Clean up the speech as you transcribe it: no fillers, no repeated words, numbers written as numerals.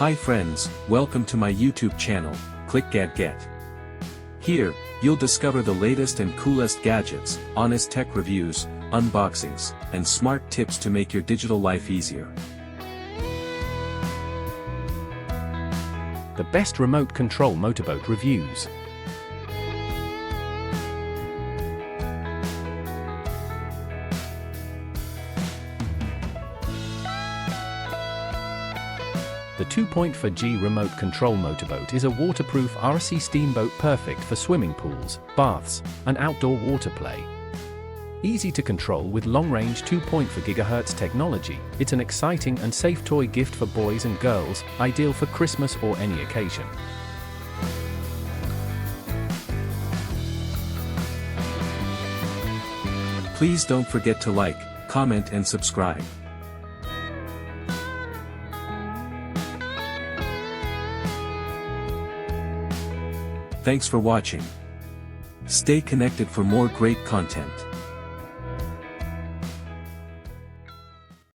Hi friends, welcome to my YouTube channel, clickgatget. Here, you'll discover the latest and coolest gadgets, honest tech reviews, unboxings, and smart tips to make your digital life easier. The best remote control motorboat reviews. The 2.4G remote control motorboat is a waterproof RC steamboat perfect for swimming pools, baths, and outdoor water play. Easy to control with long-range 2.4 GHz technology, it's an exciting and safe toy gift for boys and girls, ideal for Christmas or any occasion. Please don't forget to like, comment and subscribe. Thanks for watching. Stay connected for more great content.